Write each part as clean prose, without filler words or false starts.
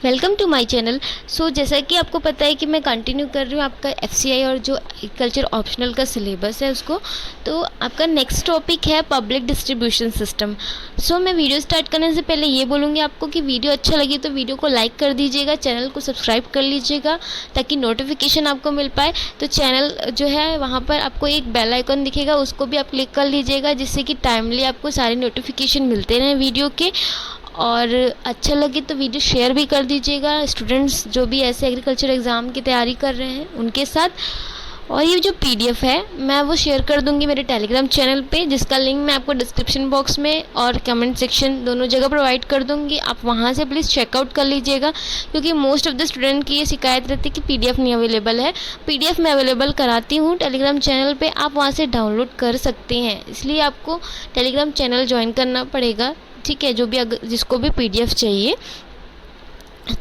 Welcome to my channel. So जैसा कि आपको पता है कि मैं कंटिन्यू कर रही हूँ आपका एफसीआई और जो एग्रीकल्चर ऑप्शनल का सिलेबस है उसको। तो आपका नेक्स्ट टॉपिक है पब्लिक डिस्ट्रीब्यूशन सिस्टम। सो मैं वीडियो स्टार्ट करने से पहले ये बोलूँगी आपको कि वीडियो अच्छा लगे तो वीडियो को लाइक कर दीजिएगा, चैनल को सब्सक्राइब कर लीजिएगा ताकि नोटिफिकेशन आपको मिल पाए। तो चैनल जो है वहाँ पर आपको एक बेल आइकन दिखेगा, उसको भी आप क्लिक कर लीजिएगा जिससे कि टाइमली आपको सारे नोटिफिकेशन मिलते रहें वीडियो के। और अच्छा लगे तो वीडियो शेयर भी कर दीजिएगा स्टूडेंट्स जो भी ऐसे एग्रीकल्चर एग्ज़ाम की तैयारी कर रहे हैं उनके साथ। और ये जो पीडीएफ है मैं वो शेयर कर दूंगी मेरे टेलीग्राम चैनल पे, जिसका लिंक मैं आपको डिस्क्रिप्शन बॉक्स में और कमेंट सेक्शन दोनों जगह प्रोवाइड कर दूंगी। आप वहाँ से प्लीज़ चेकआउट कर लीजिएगा, क्योंकि मोस्ट ऑफ द स्टूडेंट की ये शिकायत रहती है कि पीडीएफ नहीं अवेलेबल है। पीडीएफ मैं अवेलेबल कराती हूँ टेलीग्राम चैनल पर, आप वहाँ से डाउनलोड कर सकते हैं। इसलिए आपको टेलीग्राम चैनल ज्वाइन करना पड़ेगा, ठीक है, जो भी जिसको भी पीडीएफ चाहिए।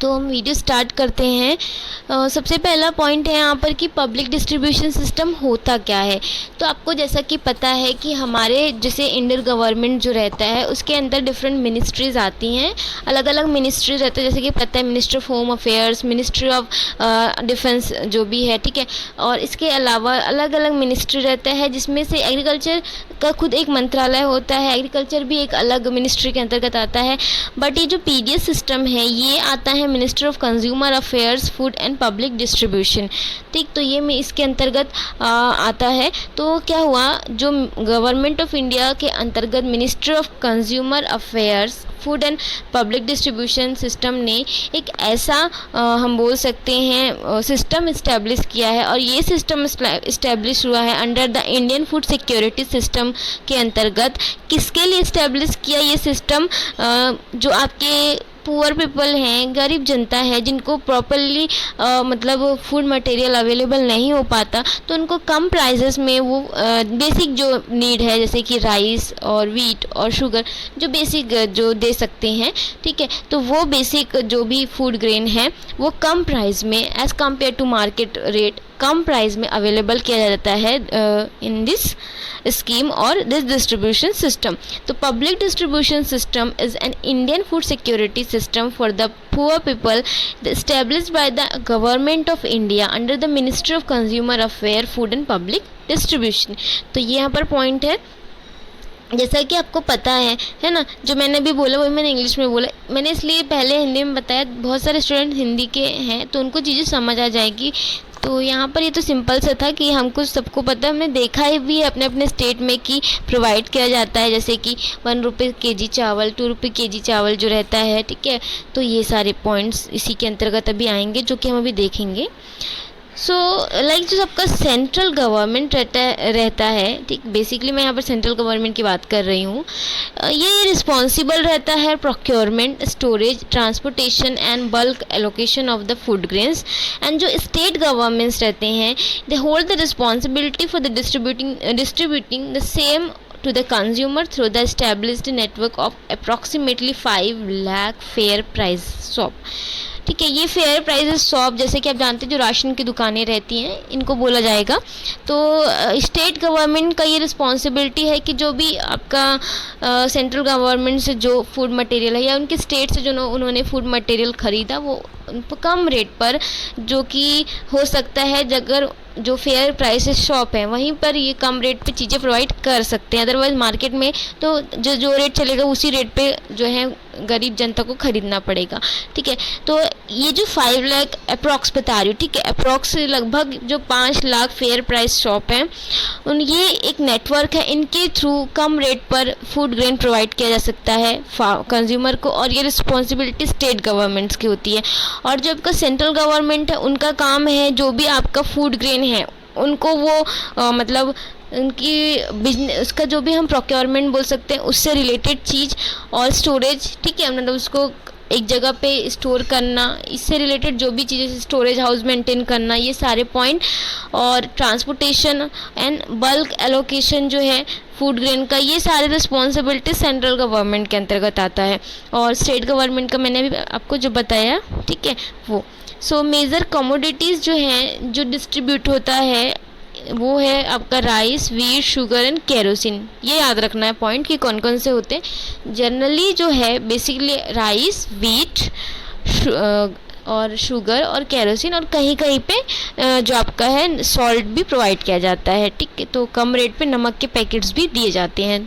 तो हम वीडियो स्टार्ट करते हैं। सबसे पहला पॉइंट है यहाँ पर कि पब्लिक डिस्ट्रीब्यूशन सिस्टम होता क्या है। तो आपको जैसा कि पता है कि हमारे जैसे इंडियन गवर्नमेंट जो रहता है उसके अंदर डिफरेंट मिनिस्ट्रीज आती हैं, अलग अलग मिनिस्ट्रीज रहते हैं। जैसे कि पता है ministry of home affairs, ministry of defence जो भी है, ठीक है। और इसके अलावा अलग अलग मिनिस्ट्री रहता है, जिसमें से एग्रीकल्चर का खुद एक मंत्रालय होता है। एग्रीकल्चर भी एक अलग मिनिस्ट्री के अंतर्गत आता है। बट ये जो पीडीएस सिस्टम है ये आता है minister of consumer affairs, food and public distribution, ठीक। तो ये में इसके अंतर्गत आता है। तो क्या हुआ, जो गवर्नमेंट ऑफ इंडिया के अंतर्गत minister of consumer affairs, food and public distribution system ने एक ऐसा हम बोल सकते हैं सिस्टम इस्टेब्लिश किया है। और ये सिस्टम इस्टेब्लिश हुआ है under the Indian food security system के अंतर्गत। किसके लिए इस्टेब्लिश किया ये सिस्टम, जो आपके पुअर पीपल हैं, गरीब जनता है, जिनको प्रॉपरली मतलब फूड मटेरियल अवेलेबल नहीं हो पाता, तो उनको कम प्राइसेस में वो बेसिक जो नीड है जैसे कि राइस और वीट और शुगर जो बेसिक जो दे सकते हैं, ठीक है। तो वो बेसिक जो भी फूड ग्रेन है वो कम प्राइस में as compare to market rate कम प्राइस में अवेलेबल किया जाता है इन दिस स्कीम और दिस डिस्ट्रीब्यूशन सिस्टम। तो public distribution system is an Indian food security system for the poor people established by the government of India under the Ministry of Consumer Affairs, Food and Public Distribution। तो ये यहाँ पर point है, जैसा कि आपको पता है ना, जो मैंने भी बोला वही मैंने इंग्लिश में बोला। मैंने इसलिए पहले हिंदी में बताया, बहुत सारे स्टूडेंट हिंदी के हैं तो उनको चीज़ें समझ आ जाएगी। तो यहाँ पर ये तो सिंपल सा था कि हमको सबको पता है, हमने देखा ही भी है अपने अपने स्टेट में कि प्रोवाइड किया जाता है, जैसे कि 1 रुपये केजी चावल, 2 रुपये केजी चावल जो रहता है, ठीक है। तो ये सारे पॉइंट्स इसी के अंतर्गत अभी आएंगे जो कि हम अभी देखेंगे। सो लाइक जो सबका सेंट्रल गवर्नमेंट रहता है, ठीक। बेसिकली मैं यहाँ पर सेंट्रल गवर्नमेंट की बात कर रही हूँ। ये रिस्पॉन्सिबल रहता है procurement, storage, transportation and bulk allocation of the food grains. And जो स्टेट गवर्नमेंट्स रहते हैं they hold the responsibility for the distributing the same to the consumer through the established network of approximately 5 lakh fair price shop, ठीक है। ये fair prices shop जैसे कि आप जानते हैं जो राशन की दुकानें रहती हैं इनको बोला जाएगा। तो स्टेट गवर्नमेंट का ये रिस्पॉन्सिबिलिटी है कि जो भी आपका सेंट्रल गवर्नमेंट से जो फूड मटेरियल है या उनके स्टेट से जो उन्होंने फूड मटेरियल ख़रीदा वो कम रेट पर, जो कि हो सकता है अगर जो फेयर प्राइसेस शॉप है वहीं पर ये कम रेट पे चीज़ें प्रोवाइड कर सकते हैं। अदरवाइज़ मार्केट में तो जो रेट चलेगा उसी रेट पे जो है गरीब जनता को ख़रीदना पड़ेगा, ठीक है। तो ये जो 5 लाख अप्रॉक्स बता रही हूँ, ठीक है, अप्रॉक्स लगभग जो 5 लाख फेयर प्राइस शॉप हैं ये एक नेटवर्क है, इनके थ्रू कम रेट पर फूड ग्रेन प्रोवाइड किया जा सकता है कंज्यूमर को। और ये रिस्पॉन्सिबिलिटी स्टेट गवर्नमेंट्स की होती है। और जो आपका सेंट्रल गवर्नमेंट है उनका काम है जो भी आपका फूड ग्रेन है उनको वो मतलब उनकी बिजनेस उसका जो भी हम प्रोक्योरमेंट बोल सकते हैं उससे रिलेटेड चीज़ और स्टोरेज, ठीक है, मतलब उसको एक जगह पे स्टोर करना, इससे रिलेटेड जो भी चीज़ें, स्टोरेज हाउस मेंटेन करना, ये सारे पॉइंट। और ट्रांसपोर्टेशन एंड बल्क एलोकेशन जो है फूड ग्रेन का, ये सारे रिस्पॉन्सिबिलिटी सेंट्रल गवर्नमेंट के अंतर्गत आता है। और स्टेट गवर्नमेंट का मैंने भी आपको जो बताया, ठीक है, वो। सो मेजर कमोडिटीज़ जो हैं जो डिस्ट्रीब्यूट होता है वो है आपका rice, wheat, sugar and kerosene. ये याद रखना है पॉइंट कि कौन कौन से होते हैं। जनरली जो है बेसिकली राइस, वीट और शुगर और केरोसिन, और कहीं कहीं पे जो आपका है सॉल्ट भी प्रोवाइड किया जाता है। ठीक है, तो कम रेट पे नमक के पैकेट्स भी दिए जाते हैं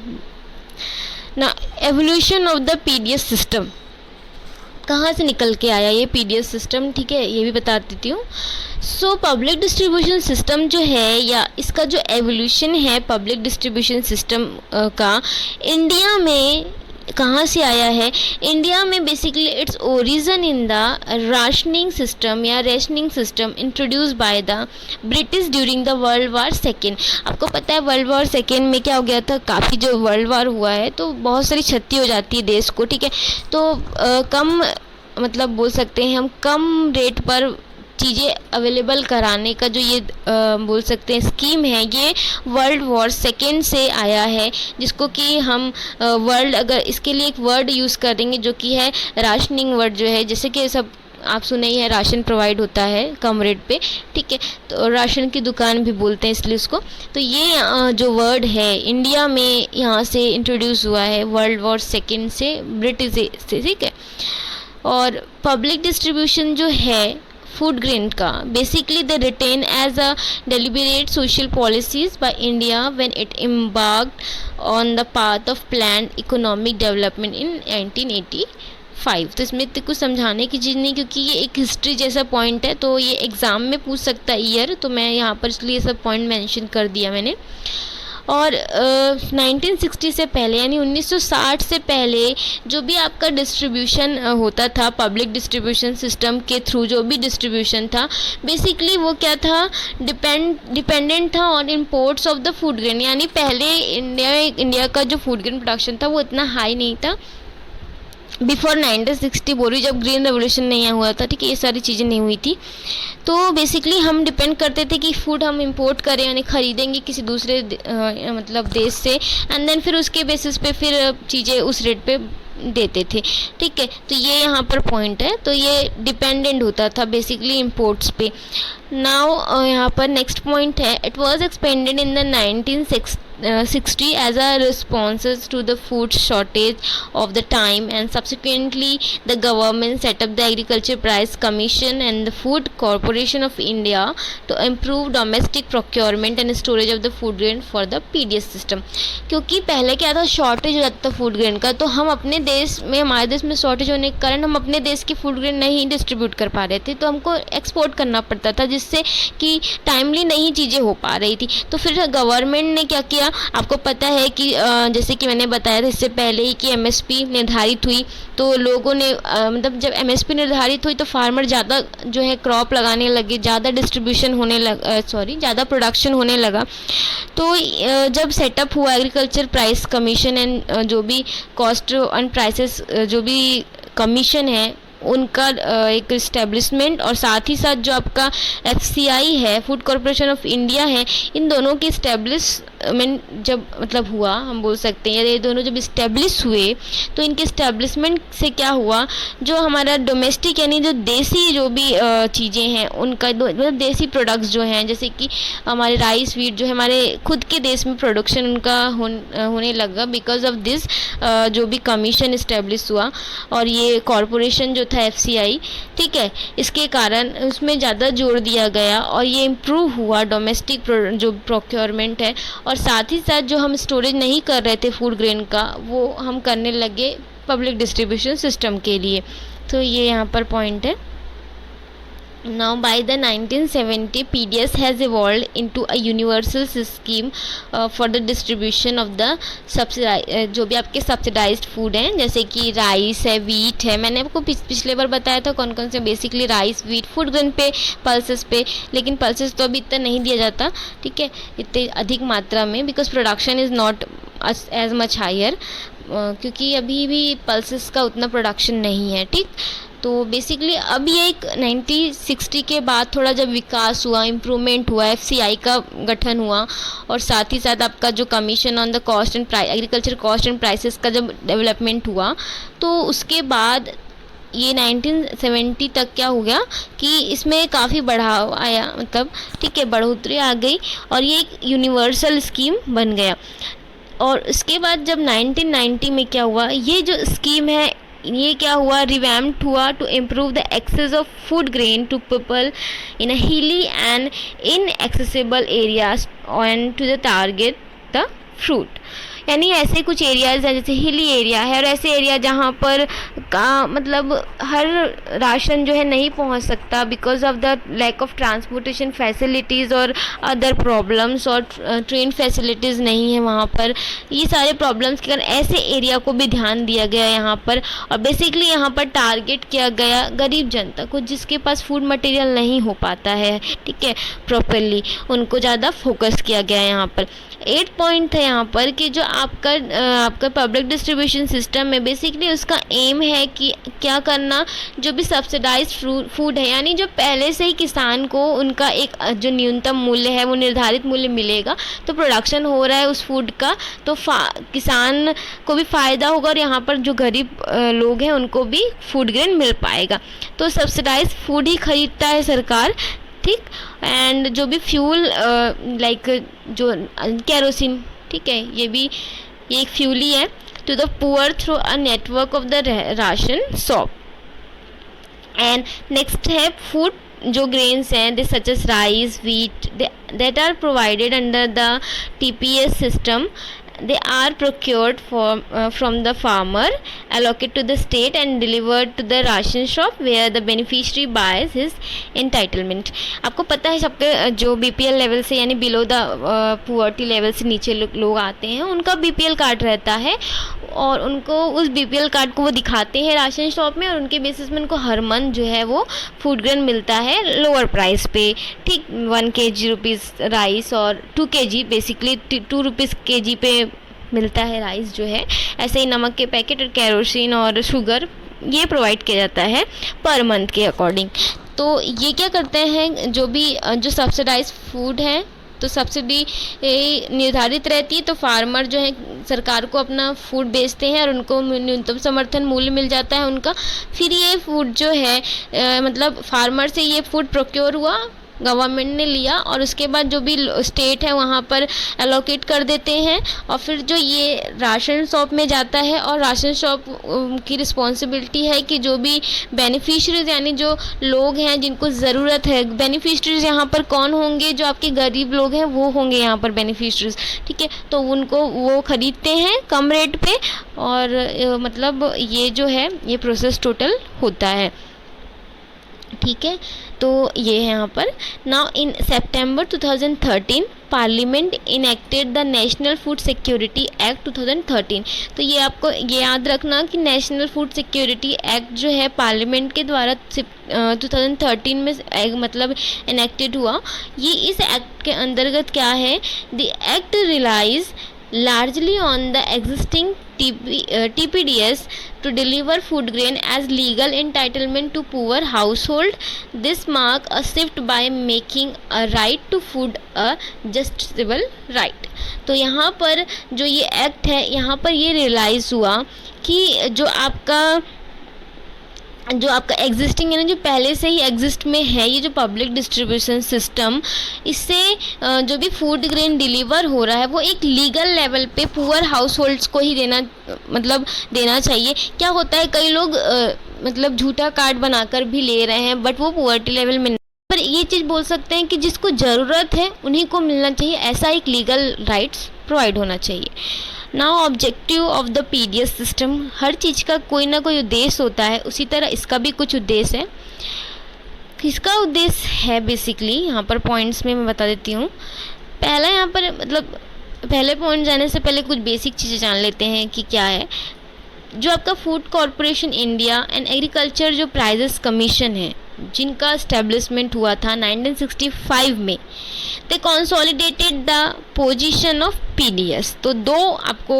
ना। Evolution of the PDS system, कहाँ से निकल के आया ये पीडीएस सिस्टम, ठीक है, ये भी बता देती हूँ। सो पब्लिक डिस्ट्रीब्यूशन सिस्टम जो है, या इसका जो एवोल्यूशन है पब्लिक डिस्ट्रीब्यूशन सिस्टम का, इंडिया में कहाँ से आया है। इंडिया में basically its origin in the rationing system या rationing system introduce by the British during the world war second. आपको पता है वर्ल्ड वार सेकेंड में क्या हो गया था, काफ़ी जो वर्ल्ड वार हुआ है तो बहुत सारी क्षति हो जाती है देश को। ठीक है, तो कम मतलब बोल सकते हैं हम कम रेट पर चीज़ें अवेलेबल कराने का जो ये बोल सकते हैं स्कीम है, ये वर्ल्ड वॉर सेकेंड से आया है, जिसको कि हम वर्ल्ड, अगर इसके लिए एक वर्ड यूज़ करेंगे जो कि है राशनिंग वर्ड जो है, जैसे कि सब आप सुने ही है, राशन प्रोवाइड होता है कम रेट पे। ठीक है, तो राशन की दुकान भी बोलते हैं इसलिए उसको। तो ये जो वर्ड है इंडिया में यहाँ से इंट्रोड्यूस हुआ है वर्ल्ड वॉर सेकेंड से, ब्रिटिश से। ठीक है, और पब्लिक डिस्ट्रीब्यूशन जो है फूड ग्रेन का, basically they retain as a deliberate social policies by India when it embarked on the path of planned economic development in 1985। तो इसमें तो कुछ समझाने की चीज़ नहीं, क्योंकि ये एक हिस्ट्री जैसा पॉइंट है, तो ये एग्ज़ाम में पूछ सकता है ईयर, तो मैं यहाँ पर इसलिए सब पॉइंट मेंशन कर दिया मैंने। और 1960 से पहले यानी 1960 से पहले जो भी आपका डिस्ट्रीब्यूशन होता था पब्लिक डिस्ट्रीब्यूशन सिस्टम के थ्रू, जो भी डिस्ट्रीब्यूशन था बेसिकली वो क्या था, डिपेंडेंट था on imports of the food grain. यानी पहले इंडिया का जो फूड ग्रेन प्रोडक्शन था वो इतना हाई नहीं था बिफोर 1960 बोल रही, जब ग्रीन रेवोल्यूशन नहीं हुआ था। ठीक है, ये सारी चीज़ें नहीं हुई थी, तो बेसिकली हम डिपेंड करते थे कि फूड हम इंपोर्ट करें यानी ख़रीदेंगे किसी दूसरे मतलब देश से, एंड देन फिर उसके बेसिस पे फिर चीज़ें उस रेट पे देते थे। ठीक है, तो ये यहाँ पर पॉइंट है, तो ये डिपेंडेंट होता था बेसिकली इंपोर्ट्स पे। नाउ यहाँ पर नेक्स्ट पॉइंट है, it was expanded in the 1960 as a responses to the food shortage of the time, and subsequently the government set up the Agriculture Price Commission and the Food Corporation of India to improve domestic procurement and storage of the food grain for the PDS system। क्योंकि पहले क्या था, shortage हो जाता था food grain का, तो हम अपने देश में, हमारे देश में शॉर्टेज होने के कारण हम अपने देश की फूड ग्रेन नहीं डिस्ट्रीब्यूट कर पा रहे थे, तो हमको एक्सपोर्ट करना पड़ता था, जिससे कि टाइमली नहीं चीज़ें हो पा रही थी। तो फिर गवर्नमेंट ने क्या किया, आपको पता है कि जैसे कि मैंने बताया था इससे पहले ही कि एमएसपी निर्धारित हुई, तो लोगों ने मतलब जब एमएसपी निर्धारित हुई तो फार्मर ज़्यादा जो है क्रॉप लगाने लगे, ज़्यादा डिस्ट्रीब्यूशन होने लगा, ज़्यादा प्रोडक्शन होने लगा। तो जब सेटअप हुआ एग्रीकल्चर प्राइस कमीशन एंड जो भी कॉस्ट एंड प्राइसेस जो भी कमीशन है उनका एक इस्टेब्लिशमेंट, और साथ ही साथ जो आपका एफसीआई है फूड कॉरपोरेशन ऑफ इंडिया है, इन दोनों की इस्टेब्लिशमेंट जब मतलब हुआ, हम बोल सकते हैं ये दोनों जब इस्टेब्लिश हुए, तो इनके इस्टेब्लिशमेंट से क्या हुआ, जो हमारा डोमेस्टिक यानी जो देसी जो भी चीज़ें हैं उनका मतलब देसी प्रोडक्ट्स जो हैं, जैसे कि हमारे राइस, वीट जो है हमारे खुद के देश में प्रोडक्शन उनका होने लगा बिकॉज ऑफ दिस जो भी कमीशन इस्टेब्लिश हुआ, और ये कॉरपोरेशन जो था एफसीआई, ठीक है, इसके कारण उसमें ज़्यादा जोर दिया गया और ये इम्प्रूव हुआ डोमेस्टिक जो प्रोक्योरमेंट है, और साथ ही साथ जो हम स्टोरेज नहीं कर रहे थे फूड ग्रेन का वो हम करने लगे पब्लिक डिस्ट्रीब्यूशन सिस्टम के लिए। तो ये यहाँ पर पॉइंट है। Now by the 1970 PDS has evolved into a universal scheme for the distribution of the जो भी आपके सब्सिडाइज्ड फूड हैं, जैसे कि राइस है, वीट है, मैंने आपको पिछले बार बताया था कौन कौन से, basically rice, wheat, food grain पे, पल्सेस पे, लेकिन पल्सेस तो अभी इतना नहीं दिया जाता, ठीक है, इतने अधिक मात्रा में, because production is not as much higher, क्योंकि अभी भी पल्सेस का उतना प्रोडक्शन नहीं है। ठीक, तो बेसिकली अब ये एक 1960 के बाद थोड़ा जब विकास हुआ, इम्प्रूवमेंट हुआ, एफसीआई का गठन हुआ, और साथ ही साथ आपका जो commission on the cost and price, agriculture cost and prices का जब डेवलपमेंट हुआ, तो उसके बाद ये 1970 तक क्या हो गया कि इसमें काफ़ी बढ़ावा आया, मतलब ठीक है, बढ़ोतरी आ गई और ये एक यूनिवर्सल स्कीम बन गया। और उसके बाद जब 1990 में क्या हुआ, ये जो स्कीम है ये क्या हुआ, रिवैम्प्ड हुआ to improve the access of food grain to people in a hilly and inaccessible areas and to the target the fruit. यानी ऐसे कुछ एरियाज़ हैं, जैसे हिली एरिया है और ऐसे एरिया जहाँ पर का मतलब हर राशन जो है नहीं पहुँच सकता because of the lack of transportation facilities और अदर प्रॉब्लम्स, और ट्रेन फैसिलिटीज़ नहीं है वहाँ पर। ये सारे प्रॉब्लम्स के कारण ऐसे एरिया को भी ध्यान दिया गया यहाँ पर, और बेसिकली यहाँ पर टारगेट किया गया गरीब जनता को जिसके पास फूड मटेरियल नहीं हो पाता है, ठीक है, प्रॉपरली, उनको ज़्यादा फोकस किया गया यहाँ पर। 8 पॉइंट है यहाँ पर कि जो आपका पब्लिक डिस्ट्रीब्यूशन सिस्टम में बेसिकली उसका एम है कि क्या करना, जो भी सब्सिडाइज फूड है, यानी जो पहले से ही किसान को उनका एक जो न्यूनतम मूल्य है वो निर्धारित मूल्य मिलेगा, तो प्रोडक्शन हो रहा है उस फूड का, तो किसान को भी फ़ायदा होगा और यहाँ पर जो गरीब लोग हैं उनको भी फूड ग्रेन मिल पाएगा। तो सब्सिडाइज फूड ही खरीदता है सरकार, ठीक। एंड जो भी फ्यूल लाइक जो केरोसिन, ठीक है, ये एक फ्यूल ही है, to the poor through a network of the ration shop. And next है फूड जो ग्रेन्स हैं they such as rice, wheat, that are provided under the TPS सिस्टम। They are procured from the farmer, allocated to the state and delivered to the ration shop where the beneficiary buys his entitlement। आपको पता है सबके जो BPL level से यानी below the poverty level से नीचे लोग आते हैं, उनका BPL कार्ड रहता है और उनको उस BPL कार्ड को वो दिखाते हैं राशन शॉप में और उनके बेसिस में उनको हर मंथ जो है वो फूड ग्रेन मिलता है लोअर प्राइस पे, ठीक। 1 kg रुपीज़ राइस और 2 kg बेसिकली 2 रुपीज़ kg पे मिलता है राइस जो है। ऐसे ही नमक के पैकेट और केरोसिन और शुगर ये प्रोवाइड किया जाता है पर मंथ के अकॉर्डिंग। तो ये क्या करते हैं, जो सब्सिडाइज फूड है तो सब्सिडी निर्धारित रहती है, तो फार्मर जो है सरकार को अपना फूड बेचते हैं और उनको न्यूनतम समर्थन मूल्य मिल जाता है उनका। फिर ये फूड जो है मतलब फार्मर से ये फूड प्रोक्योर हुआ, गवर्नमेंट ने लिया और उसके बाद जो भी स्टेट है वहाँ पर एलोकेट कर देते हैं और फिर जो ये राशन शॉप में जाता है और राशन शॉप की रिस्पॉन्सिबिलिटी है कि जो भी बेनिफिशरीज यानी जो लोग हैं जिनको ज़रूरत है, बेनिफिशरीज यहाँ पर कौन होंगे, जो आपके गरीब लोग हैं वो होंगे यहाँ पर बेनिफिशरीज, ठीक है। तो उनको वो ख़रीदते हैं कम रेट पे और मतलब ये जो है ये प्रोसेस टोटल होता है, ठीक है। तो ये है यहाँ पर। Now in September 2013 parliament enacted the national food security act 2013। तो ये आपको ये याद रखना कि नेशनल फूड सिक्योरिटी एक्ट जो है पार्लियामेंट के द्वारा 2013 में मतलब इनेक्टेड हुआ। ये इस एक्ट के अंतर्गत क्या है, the act relies largely on the existing TPDS to deliver food grain as legal entitlement to poor household. This mark a shift by making a right to food a justiciable right। तो यहाँ पर जो ये act है यहाँ पर ये realise हुआ कि जो आपका एग्जिस्टिंग यानी जो पहले से ही एग्जिस्ट में है ये जो पब्लिक डिस्ट्रीब्यूशन सिस्टम, इससे जो भी फूड ग्रेन डिलीवर हो रहा है वो एक लीगल लेवल पे पुअर हाउस होल्ड्स को ही देना चाहिए। क्या होता है कई लोग मतलब झूठा कार्ड बनाकर भी ले रहे हैं बट वो पुअर्टी लेवल में, पर ये चीज़ बोल सकते हैं कि जिसको ज़रूरत है उन्हीं को मिलना चाहिए, ऐसा एक लीगल राइट्स प्रोवाइड होना चाहिए। Now objective of the PDS सिस्टम, हर चीज़ का कोई ना कोई उद्देश्य होता है, उसी तरह इसका भी कुछ उद्देश्य है। इसका उद्देश्य है बेसिकली यहाँ पर पॉइंट्स में मैं बता देती हूँ। पहला यहाँ पर मतलब पहले पॉइंट जाने से पहले कुछ बेसिक चीज़ें जान लेते हैं कि क्या है। जो आपका food corporation India and agriculture जो प्राइजेस कमीशन है जिनका इस्टेब्लिशमेंट हुआ था 1965 में, they consolidated the position of PDS। तो दो आपको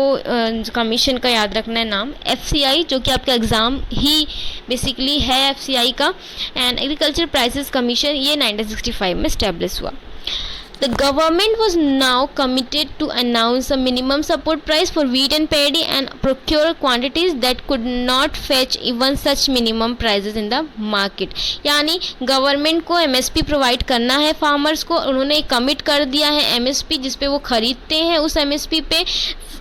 कमीशन का याद रखना है नाम, FCI जो कि आपका एग्ज़ाम ही बेसिकली है FCI का, एंड एग्रीकल्चर प्राइसेस कमीशन, ये 1965 में इस्टेब्लिश हुआ। The government was now committed to announce a minimum support price for wheat and paddy and procure quantities that could not fetch even such minimum prices in the market. यानी government को MSP provide करना है farmers को, उन्होंने commit कर दिया है MSP जिस पे वो खरीदते हैं, उस एमएसपी पे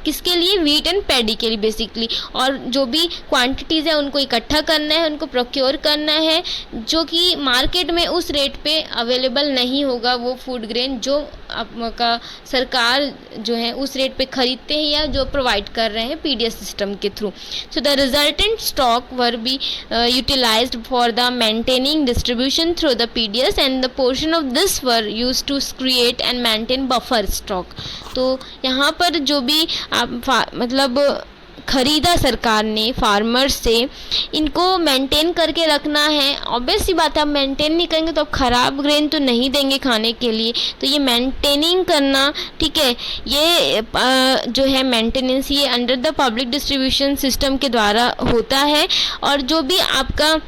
किसके लिए, वीट एंड पैडी के लिए बेसिकली, और जो भी क्वांटिटीज़ है उनको इकट्ठा करना है, उनको प्रोक्योर करना है जो कि मार्केट में उस रेट पे अवेलेबल नहीं होगा वो फूड ग्रेन जो आपका सरकार जो है उस रेट पे खरीदते हैं या जो प्रोवाइड कर रहे हैं पीडीएस सिस्टम के through. So the resultant stock were be utilised for the maintaining distribution through the PDS and the portion of this were used to create and maintain buffer stock. तो यहाँ पर जो भी आप मतलब खरीदा सरकार ने फार्मर्स से, इनको मेंटेन करके रखना है. ऑब्वियस सी बात है, आप मेंटेन नहीं करेंगे तो आप ख़राब ग्रेन तो नहीं देंगे खाने के लिए, तो ये मेंटेनिंग करना, ठीक है, ये जो है मेंटेनेंस ये under the public distribution system के द्वारा होता है. और जो भी आपका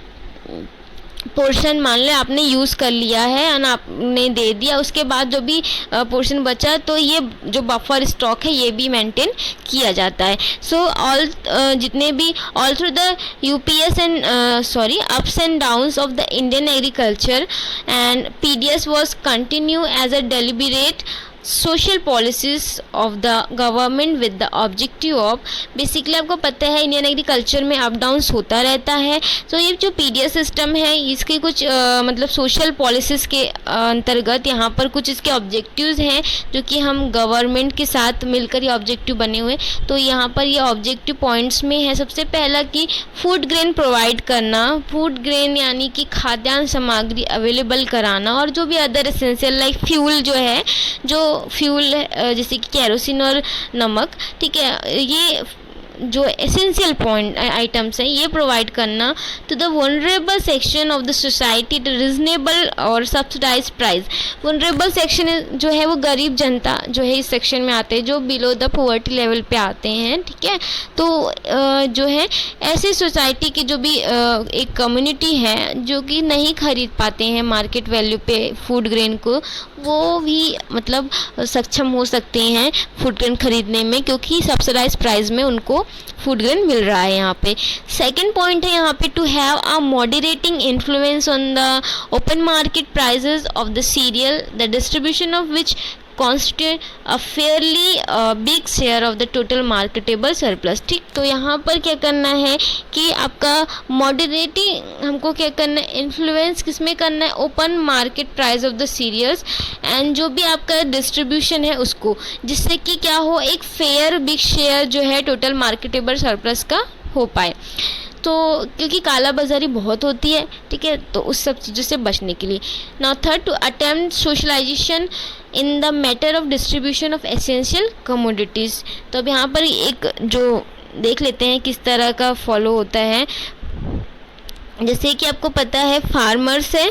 पोर्शन मान लो आपने यूज़ कर लिया है और आपने दे दिया, उसके बाद जो भी पोर्शन बचा तो ये जो बफर स्टॉक है ये भी मेंटेन किया जाता है. सो ऑल जितने भी all through the UPS and ups and downs of the Indian agriculture and PDS was continue as a deliberate social policies of the government with the objective of, basically आपको पता है Indian agriculture में up downs होता रहता है. तो ये जो पीडीएस सिस्टम है इसके कुछ मतलब सोशल पॉलिसीज़ के अंतर्गत यहाँ पर कुछ इसके ऑब्जेक्टिव्स हैं जो कि हम गवर्नमेंट के साथ मिलकर ये ऑब्जेक्टिव बने हुए. तो यहाँ पर ये ऑब्जेक्टिव पॉइंट्स में है सबसे पहला कि फूड ग्रेन प्रोवाइड करना, फूड ग्रेन यानी कि खाद्यान्न सामग्री अवेलेबल कराना, और जो भी अदर एसेंशियल लाइक फ्यूल जो है, जो फ्यूल जैसे कि केरोसिन और नमक, ठीक है, ये जो एसेंशियल पॉइंट आइटम्स हैं ये प्रोवाइड करना to the vulnerable section of the society at reasonable और सब्सिडाइज प्राइस. वनरेबल सेक्शन जो है वो गरीब जनता जो है इस सेक्शन में आते हैं जो बिलो द पॉवर्टी लेवल पे आते हैं, ठीक है. तो जो है ऐसी सोसाइटी की जो भी एक कम्युनिटी है जो कि नहीं खरीद पाते हैं मार्केट वैल्यू पे फूड ग्रेन को, वो भी मतलब सक्षम हो सकते हैं फूड ग्रेन खरीदने में क्योंकि सब्सिडाइज प्राइस में उनको फूड ग्रेन मिल रहा है यहाँ पे. सेकंड पॉइंट है यहाँ पे to have a moderating influence on the open market prices of the cereal the distribution of which constitute a fairly big share of the total marketable surplus. ठीक, तो यहाँ पर क्या करना है कि आपका मॉडरेटिंग हमको क्या करना है, इन्फ्लुएंस किस में करना है, open market price of the cereals and जो भी आपका डिस्ट्रीब्यूशन है उसको, जिससे कि क्या हो, एक फेयर बिग शेयर जो है टोटल मार्केटेबल सरप्लस का हो पाए. तो क्योंकि काला बाजारी बहुत होती है, ठीक है, तो उस सब चीज़ों से बचने के लिए. Now third, to attempt socialisation in the matter of distribution of essential commodities. तो अब यहाँ पर एक जो देख लेते हैं किस तरह का फॉलो होता है. जैसे कि आपको पता है फार्मर्स है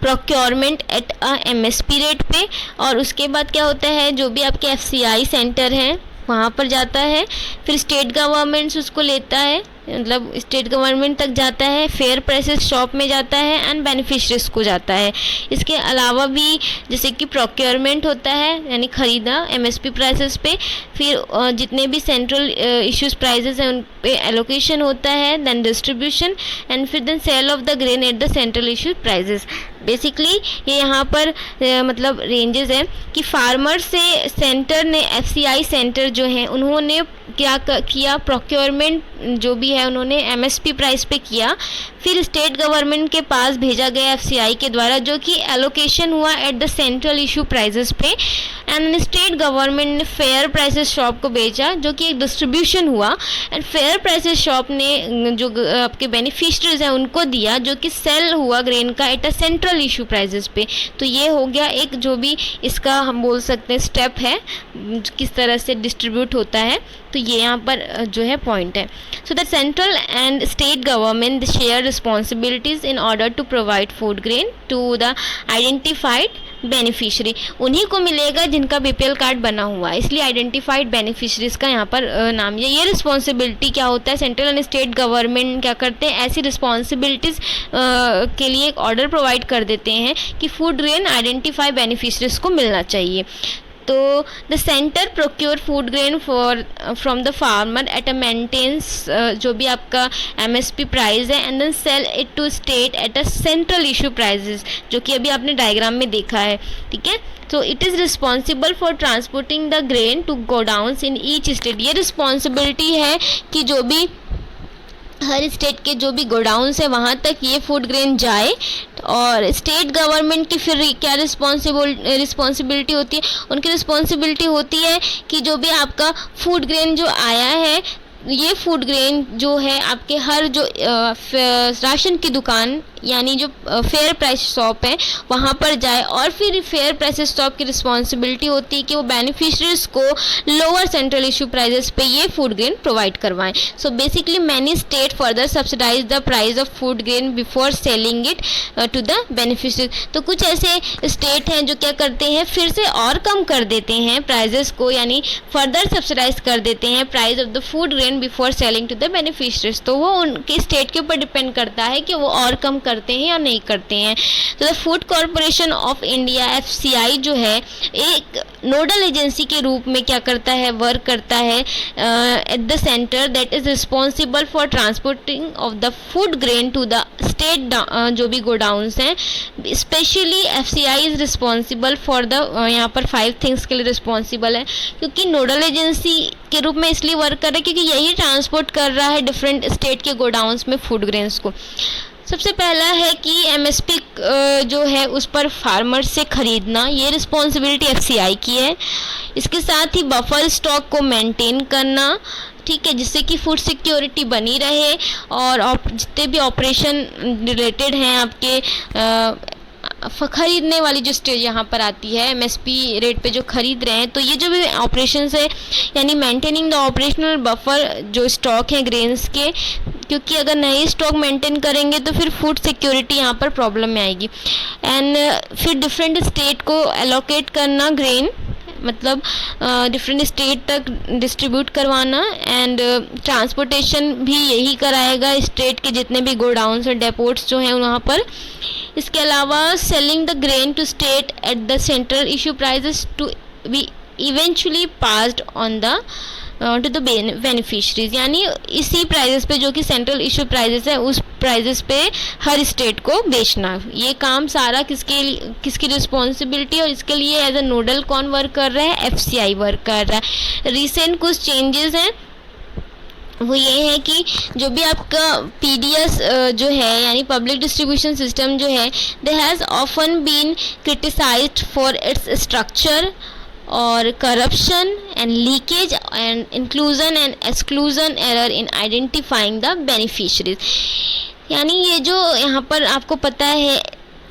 procurement at a MSP rate पे, और उसके बाद क्या होता है जो भी आपके एफसीआई सेंटर हैं वहाँ पर जाता है, फिर स्टेट गवर्नमेंट्स उसको लेता है, मतलब स्टेट गवर्नमेंट तक जाता है, फेयर प्राइसेस शॉप में जाता है एंड बेनिफिशरीज को जाता है. इसके अलावा भी जैसे कि प्रोक्योरमेंट होता है यानी ख़रीदा एमएसपी प्राइसेस पे, फिर जितने भी सेंट्रल इश्यूज प्राइसेस हैं उन पे एलोकेशन होता है, देन डिस्ट्रीब्यूशन एंड फिर then sale of the grain at the central issues prices. Basically ये यहाँ पर मतलब रेंजेस है कि फार्मर से सेंटर ने एफसीआई सेंटर जो हैं उन्होंने क्या किया, प्रोक्योरमेंट जो भी है उन्होंने एमएसपी प्राइस पे किया, फिर स्टेट गवर्नमेंट के पास भेजा गया एफसीआई के द्वारा जो कि एलोकेशन हुआ eight the central issue prices पे, एंड स्टेट गवर्नमेंट ने फेयर प्राइसेस शॉप को भेजा जो कि एक डिस्ट्रीब्यूशन हुआ, एंड फेयर प्राइसेस शॉप ने जो आपके बेनिफिशरीज हैं उनको दिया जो कि सेल हुआ ग्रेन का eight a central issue prices पे. तो ये हो गया एक जो भी इसका हम बोल सकते हैं स्टेप है किस तरह से डिस्ट्रीब्यूट होता है. तो ये यहाँ पर जो है पॉइंट है. So the central and state government share responsibilities in order to provide food grain to the identified beneficiary, उन्हीं को मिलेगा जिनका बीपीएल कार्ड बना हुआ है, इसलिए आइडेंटिफाइड बेनिफिशरीज का यहाँ पर नाम ये रिस्पॉन्सिबिलिटी क्या होता है, सेंट्रल एंड स्टेट गवर्नमेंट क्या करते हैं, ऐसी रिस्पॉन्सिबिलिटीज़ के लिए एक ऑर्डर प्रोवाइड कर देते हैं कि फूड ग्रेन आइडेंटिफाई बेनिफिशरीज को मिलना चाहिए। तो the centre procure food grain from the farmer at a maintains जो भी आपका एमएसपी प्राइस है, and then sell it to state at a central issue prices, जो कि अभी आपने डायग्राम में देखा है, ठीक है। तो it is responsible for transporting the grain to godowns in each state, ये रिस्पॉन्सिबिलिटी है कि जो भी हर स्टेट के जो भी गोडाउन्स है वहाँ तक ये फूड ग्रेन जाए। और स्टेट गवर्नमेंट की फिर क्या रिस्पॉन्सिबिलिटी होती है, उनकी रिस्पॉन्सिबिलिटी होती है कि जो भी आपका फूड ग्रेन जो आया है, ये फूड ग्रेन जो है आपके हर जो राशन की दुकान यानी जो फेयर प्राइस शॉप है वहाँ पर जाए, और फिर फेयर प्राइस शॉप की रिस्पॉन्सिबिलिटी होती है कि वो बेनिफिशरीज को लोअर सेंट्रल इशू प्राइजेस पे ये फूड ग्रेन प्रोवाइड करवाएं। So basically many state further subsidise the price of food grain before selling it to the beneficiaries. तो कुछ ऐसे स्टेट हैं जो क्या करते हैं, फिर से और कम कर देते हैं प्राइजेस को, यानी फर्दर सब्सिडाइज कर देते हैं price of the food grain before selling to the beneficiaries. तो वो उनके स्टेट के ऊपर डिपेंड करता है कि वो और कम करते हैं या नहीं करते हैं। तो the food corporation of India FCI जो है एक नोडल एजेंसी के रूप में क्या करता है, वर्क करता है at the centre that is responsible for transporting of the food grain to the state जो भी गोडाउन्स हैं। Specially FCI is responsible for the यहाँ पर 5 थिंग्स के लिए रिस्पॉन्सिबल है, क्योंकि नोडल एजेंसी के रूप में इसलिए वर्क कर रहा है क्योंकि यही ट्रांसपोर्ट कर रहा है डिफरेंट स्टेट के गोडाउन्स में फूड ग्रेन्स को। सबसे पहला है कि एमएसपी जो है उस पर फार्मर से ख़रीदना, ये रिस्पॉन्सिबिलिटी एफसीआई की है। इसके साथ ही बफर स्टॉक को मेंटेन करना, ठीक है, जिससे कि फूड सिक्योरिटी बनी रहे, और जितने भी ऑपरेशन रिलेटेड हैं आपके खरीदने वाली जो स्टेज यहाँ पर आती है, एमएसपी रेट पे जो खरीद रहे हैं, तो ये जो भी ऑपरेशंस है यानी मेंटेनिंग द ऑपरेशनल बफर जो स्टॉक है ग्रेन्स के, क्योंकि अगर नहीं स्टॉक मेंटेन करेंगे तो फिर फूड सिक्योरिटी यहाँ पर प्रॉब्लम में आएगी। एंड फिर डिफरेंट स्टेट को एलोकेट करना ग्रेन, मतलब डिफरेंट स्टेट तक डिस्ट्रीब्यूट करवाना, एंड ट्रांसपोर्टेशन भी यही कराएगा स्टेट के जितने भी गोडाउन्स और डेपोट्स जो हैं वहाँ पर। इसके अलावा selling the grain to state at the central issue prices to be eventually passed on the to the beneficiaries, यानी इसी प्राइजेस पे जो कि सेंट्रल इशू प्राइजेस है उस प्राइजेस पे हर स्टेट को बेचना। ये काम सारा किसकी रिस्पॉन्सिबिलिटी, और इसके लिए एज अ नोडल कौन वर्क कर रहा है, एफसीआई वर्क कर रहा है। रिसेंट कुछ चेंजेस हैं वो ये है कि जो भी आपका पीडीएस जो है यानी पब्लिक डिस्ट्रीब्यूशन सिस्टम जो है, they has often been criticised for its structure और corruption and leakage and inclusion and exclusion error in identifying the beneficiaries. यानी ये जो यहाँ पर आपको पता है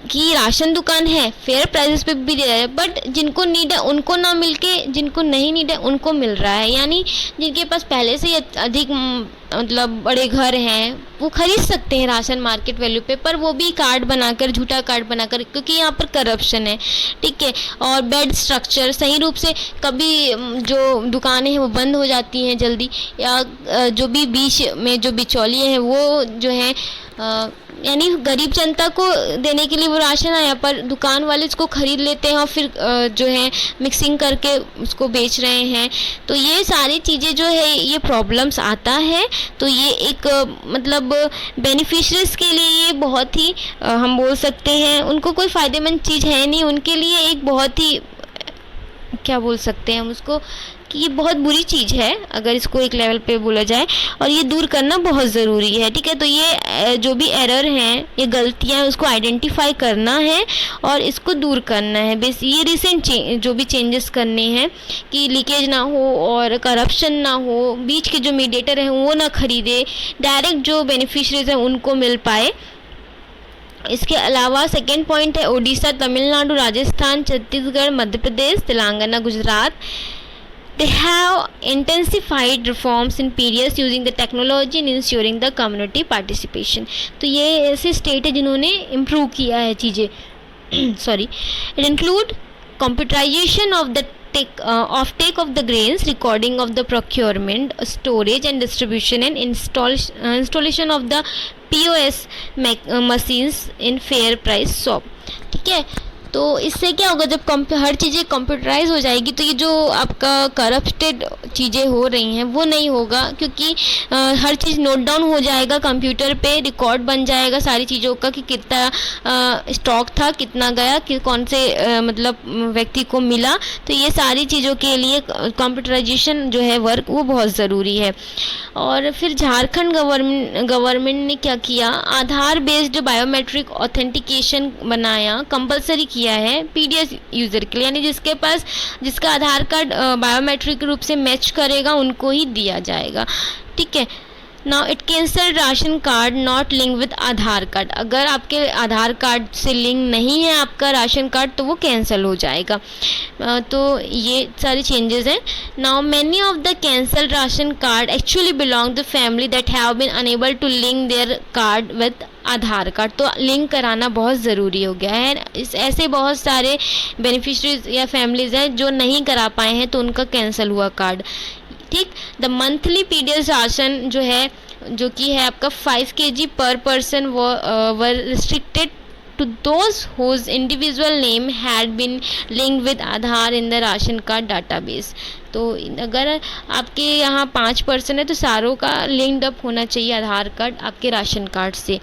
कि राशन दुकान है, फेयर प्राइसेस पे भी दे रहा है, बट जिनको नीड है उनको ना मिलके जिनको नहीं नीड है उनको मिल रहा है। यानी जिनके पास पहले से ही अधिक मतलब बड़े घर हैं वो खरीद सकते हैं राशन मार्केट वैल्यू पे, पर वो भी कार्ड बनाकर, झूठा कार्ड बनाकर, क्योंकि यहाँ पर करप्शन है, ठीक है। और बेड स्ट्रक्चर सही रूप से, कभी जो दुकानें हैं वो बंद हो जाती हैं जल्दी, या जो भी बीच में जो बिचौलिए हैं वो जो है यानी गरीब जनता को देने के लिए वो राशन आया, पर दुकान वाले इसको ख़रीद लेते हैं और फिर जो है मिक्सिंग करके उसको बेच रहे हैं। तो ये सारी चीज़ें जो है ये प्रॉब्लम्स आता है। तो ये एक मतलब बेनिफिशरीज के लिए ये बहुत ही हम बोल सकते हैं उनको कोई फ़ायदेमंद चीज़ है नहीं, उनके लिए एक बहुत ही क्या बोल सकते हैं हम उसको कि ये बहुत बुरी चीज़ है अगर इसको एक लेवल पे बोला जाए, और ये दूर करना बहुत ज़रूरी है, ठीक है। तो ये जो भी एरर हैं, ये गलतियाँ, उसको आइडेंटिफाई करना है और इसको दूर करना है। बेस ये रिसेंट जो भी चेंजेस करने हैं कि लीकेज ना हो और करप्शन ना हो, बीच के जो मीडिएटर हैं वो ना खरीदे, डायरेक्ट जो बेनिफिशरीज हैं उनको मिल पाए। इसके अलावा सेकेंड पॉइंट है Odisha, Tamil Nadu, Rajasthan, Chhattisgarh, Madhya Pradesh, Telangana, Gujarat. They have intensified reforms in periods using the technology and ensuring the community participation। तो ये ऐसे स्टेट है जिन्होंने इम्प्रूव किया है चीज़ें sorry, it include computerization of the take of the grains, recording of the procurement, storage and distribution, and installation of the POS machines in fair price shop. ठीक है, तो इससे क्या होगा, जब हर चीज़ें कंप्यूटराइज हो जाएगी तो ये जो आपका करप्टेड चीज़ें हो रही हैं वो नहीं होगा, क्योंकि हर चीज़ नोट डाउन हो जाएगा कंप्यूटर पे, रिकॉर्ड बन जाएगा सारी चीज़ों का कि कितना स्टॉक था, कितना गया, कि कौन से मतलब व्यक्ति को मिला। तो ये सारी चीज़ों के लिए कंप्यूटराइजेशन जो है वर्क वो बहुत ज़रूरी है। और फिर झारखंड गवर्नमेंट ने क्या किया, आधार बेस्ड बायोमेट्रिक ऑथेंटिकेशन बनाया, कंपलसरी किया है पीडीएस यूज़र के लिए, यानी जिसका आधार कार्ड बायोमेट्रिक रूप से मैच करेगा उनको ही दिया जाएगा। ठीक है, now it cancel ration card not link with Aadhaar card. अगर आपके आधार कार्ड से लिंक नहीं है आपका राशन कार्ड तो वो कैंसिल हो जाएगा। तो ये सारी चेंजेस हैं। Now many of the cancel ration card actually belong to family that have been unable to link their card with Aadhaar card. तो लिंक कराना बहुत ज़रूरी हो गया है। ऐसे बहुत सारे बेनिफिशरीज या फैमिलीज हैं जो नहीं करा पाए हैं तो उनका कैंसिल हुआ कार्ड। ठीक, द मंथली पीडीएस राशन जो है, जो कि है आपका 5 kg पर person, were restricted to those whose individual name had been linked with Aadhaar in the ration card database. तो अगर आपके यहाँ 5 पर्सन है तो सारों का लिंक्ड अप होना चाहिए आधार कार्ड आपके राशन कार्ड से,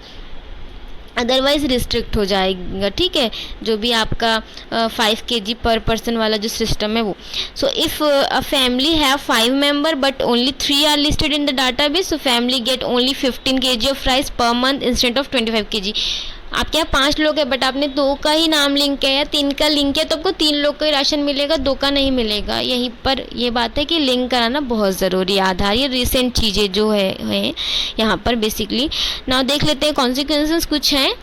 अदरवाइज रिस्ट्रिक्ट हो जाएगा। ठीक है, जो भी आपका 5 kg पर पर्सन वाला जो सिस्टम है वो। So if a family have 5 member but only 3 are listed in the database, so family get only 15 kg of rice per month instead of 25 kg। आपके यहाँ 5 लोग हैं बट आपने 2 का ही नाम लिंक किया या 3 का लिंक किया तो आपको 3 लोग का ही राशन मिलेगा, 2 का नहीं मिलेगा। यहीं पर ये बात है कि लिंक कराना बहुत ज़रूरी है आधार। ये रिसेंट चीज़ें जो है यहाँ पर बेसिकली। नाउ देख लेते हैं कॉन्सिक्वेंसेस कुछ हैं,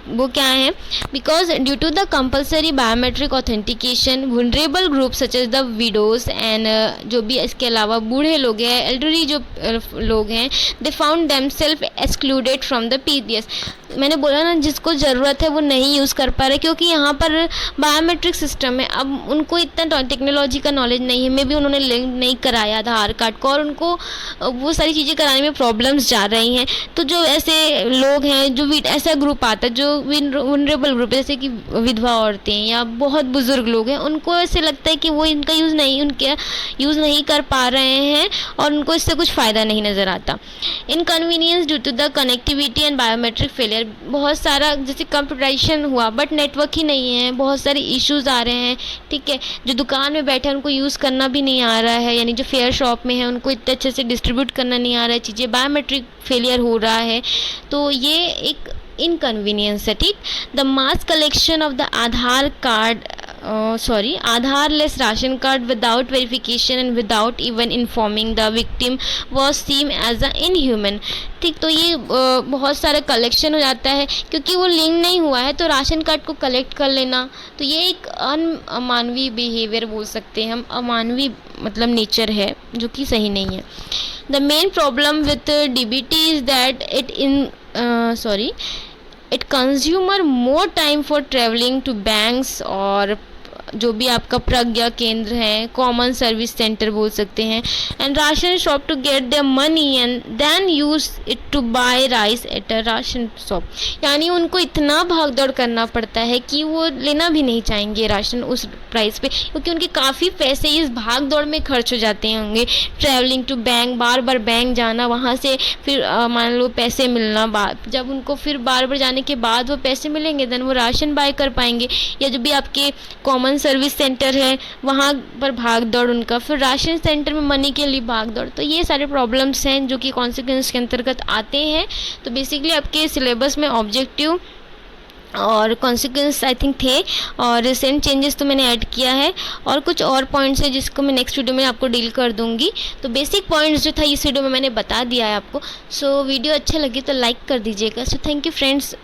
वो क्या है। Because due to the compulsory biometric authentication vulnerable group such as the widows and जो भी इसके अलावा बूढ़े लोग हैं, एल्डरली जो लोग हैं, they found themselves excluded from the PDS. मैंने बोला ना, जिसको ज़रूरत है वो नहीं यूज़ कर पा रहे क्योंकि यहाँ पर बायोमेट्रिक सिस्टम है। अब उनको इतना टेक्नोलॉजी का नॉलेज नहीं है, मे भी उन्होंने लिंक नहीं कराया आधार कार्ड को और उनको वो सारी चीज़ें कराने में प्रॉब्लम्स जा रही हैं। तो जो ऐसे लोग हैं, जो ऐसा ग्रुप आता है जो वनरेबल ग्रुप है, जैसे कि विधवा औरतें या बहुत बुज़ुर्ग लोग हैं, उनको ऐसे लगता है कि वो इनका यूज़ नहीं कर पा रहे हैं और उनको इससे कुछ फ़ायदा नहीं नज़र आता। Inconvenience due to the connectivity and biometric failure. बहुत सारा जैसे कंप्यूटराइजेशन हुआ बट नेटवर्क ही नहीं है, बहुत सारे इश्यूज़ आ रहे हैं। ठीक है, जो दुकान में बैठे हैं उनको यूज़ करना भी नहीं आ रहा है, यानी जो फेयर शॉप में है उनको इतने अच्छे से डिस्ट्रीब्यूट करना नहीं आ रहा है चीज़ें, बायोमेट्रिक फेलियर हो रहा है। तो ये एक इनकन्वीनियंस है। ठीक, the mass collection of the Aadhaar card Aadhaarless ration card without verification and without even informing the victim was seem as a inhuman. ठीक, तो ये बहुत सारा कलेक्शन हो जाता है क्योंकि वो लिंक नहीं हुआ है, तो राशन कार्ड को कलेक्ट कर लेना, तो ये एक अमानवीय बिहेवियर बोल सकते हैं हम, अमानवीय मतलब नेचर है जो कि सही नहीं है। The main problem with DBT is that it consumer more time for travelling to banks और जो भी आपका प्रज्ञा केंद्र है, कॉमन सर्विस सेंटर बोल सकते हैं, and ration shop to get their money and then use it to buy rice at a ration shop. यानी उनको इतना भाग दौड़ करना पड़ता है कि वो लेना भी नहीं चाहेंगे राशन उस प्राइस पे, क्योंकि उनके काफ़ी पैसे इस भाग दौड़ में खर्च हो जाते होंगे। ट्रैवलिंग टू बैंक, बार बार बैंक जाना, वहाँ से फिर मान लो पैसे मिलना, जब उनको फिर बार बार जाने के बाद वो पैसे मिलेंगे देन वो राशन बाय कर पाएंगे। या जो भी आपके कॉमन सर्विस सेंटर है वहाँ पर भाग दौड़ उनका, फिर राशन सेंटर में मनी के लिए भाग दौड़। तो ये सारे प्रॉब्लम्स हैं जो कि कॉन्सिक्वेंस के अंतर्गत आते हैं। तो बेसिकली आपके सिलेबस में ऑब्जेक्टिव और कॉन्सिक्वेंस आई थिंक थे, और रिसेंट चेंजेस तो मैंने ऐड किया है, और कुछ और पॉइंट्स है जिसको मैं नेक्स्ट वीडियो में आपको डील कर दूंगी। तो बेसिक पॉइंट्स जो था इस वीडियो में मैंने बता दिया है आपको। सो वीडियो अच्छा लगे तो लाइक कर दीजिएगा। So thank you friends.